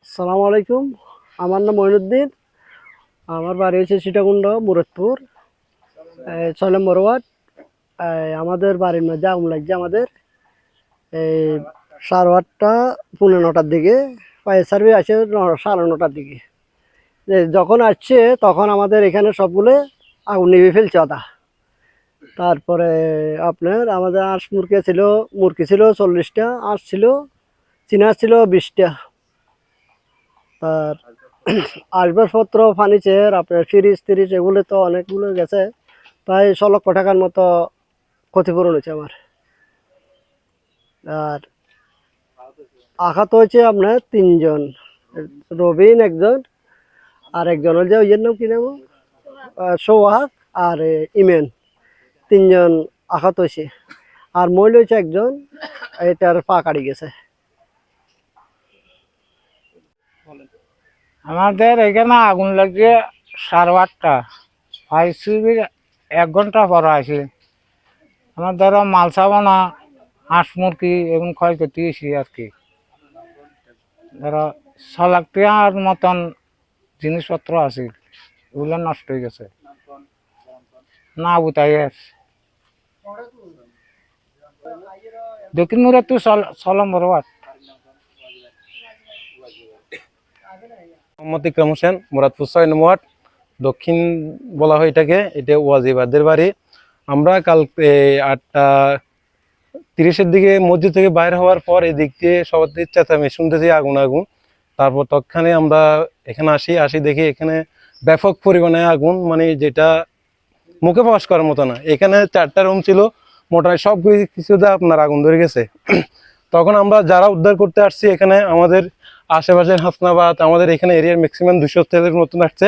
সালামু আলাইকুম। আমার নাম মঈনুদ্দিন। আমার বাড়ি হচ্ছে সীতাকুণ্ড, মুরাদপুর, 6 নম্বর ওয়ার্ড। আমাদের বাড়ির মধ্যে আগুন লাগছে আমাদের এই 8:30 পৌনে 9টার দিকে। ফায়ার সার্ভিস আসে 9:30টার দিকে। যখন আসছে তখন আমাদের এখানে সবগুলো আগুন নিভে ফেলছে আদা। তারপরে আপনার আমাদের হাঁস মুরগি ছিল 40টা, হাঁস ছিল, চীনা হাঁস ছিল 20টা। আর আসবাবপত্র, ফার্নিচার, আপনার ফ্রিজ টিরিজ এগুলো তো অনেকগুলো গেছে। প্রায় 6 লক্ষ টাকার মতো ক্ষতিপূরণ হয়েছে আমার। আর আঘাত হয়েছে আপনার 3জন, রবিন একজন, আর একজন হচ্ছে ওই নাম কি নাম, সোহাগ, আর ইমেন, 3জন আঘাত হয়েছে। আর মহিলা হয়েছে একজন, এটার পা কাটি গেছে। আমাদের এখানে আগুন লাগছে 8:30। ফায়ার সার্ভিস 1 ঘন্টা পর আসে। আমার ধরো মাল সাবানা, হাঁস মুরগি এগুলো ক্ষয়ক্ষতি হয়েছে আর কি। ধরো 6 লাখ টাকার মতন জিনিসপত্র আছে, এগুলো নষ্ট হয়ে গেছে। না বুঝাই দক্ষিণ মুরাদপুর 6 নম্বর ওয়ার্ড। মোহাম্মদ ইকরাম হোসেন, মুরাদপুর 6 নম্বর ওয়ার্ড, দক্ষিণ বলা হয় এটাকে। এটা ওয়াজিবাদের বাড়ি। আমরা কাল 8:30-এর দিকে মসজিদ থেকে বাইরে হওয়ার পর এদিক দিয়ে সবার দিকে চেঁচামেচি শুনতেছি আগুন আগুন। তারপর তৎক্ষণে আমরা এখানে আসি দেখি এখানে ব্যাপক পরিমাণে আগুন, মানে যেটা মুখে প্রকাশ করার মতো না। এখানে 4টা রুম ছিল, মোটামুটি সব কিছুতে আপনার আগুন ধরে গেছে। তখন আমরা যারা উদ্ধার করতে আসছি, এখানে আমাদের আশেপাশের হাসনাবাদ, আমাদের এখানে এরিয়ার ম্যাক্সিমাম 200 ছেলের মতন আসছে।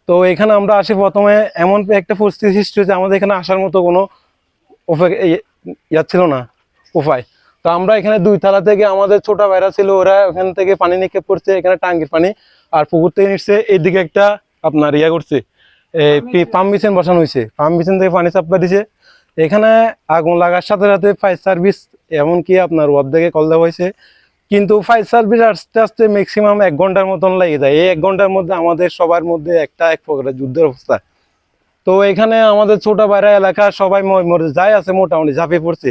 তো এখানে আমরা আসি, প্রথমে এমন একটা পরিস্থিতি সৃষ্টি হয়েছে, আমাদের এখানে আসার মতো কোনো ইয়া ছিল না, উপায়। তো আমরা এখানে 2 তালা থেকে, আমাদের ছোট ভাইরা ছিল, ওরা ওখান থেকে পানি নিক্ষেপ করছে, এখানে টাঙ্গির পানি, আর পুকুর থেকে নিচ্ছে। এইদিকে একটা আপনার ইয়া করছে, পাম্প মেশিন বসানো হয়েছে, পাম্প মেশিন থেকে পানি সাপ্লাই দিছে। এখানে আগুন লাগার সাথে সাথে ফায়ার সার্ভিস এমনকি আপনার অর্ধেকে কল দেওয়া হয়েছে, কিন্তু ফায়ার সার্ভিস আস্তে আস্তে ম্যাক্সিমাম 1 ঘন্টার মতন লেগে যায়। এই 1 ঘন্টার মধ্যে আমাদের সবার মধ্যে এক প্রকারের যুদ্ধের অবস্থা। তো এখানে আমাদের ছোট ভাইরা এলাকা সবাই মরে যাই আছে, মোটামুটি ঝাঁপিয়ে পড়ছে।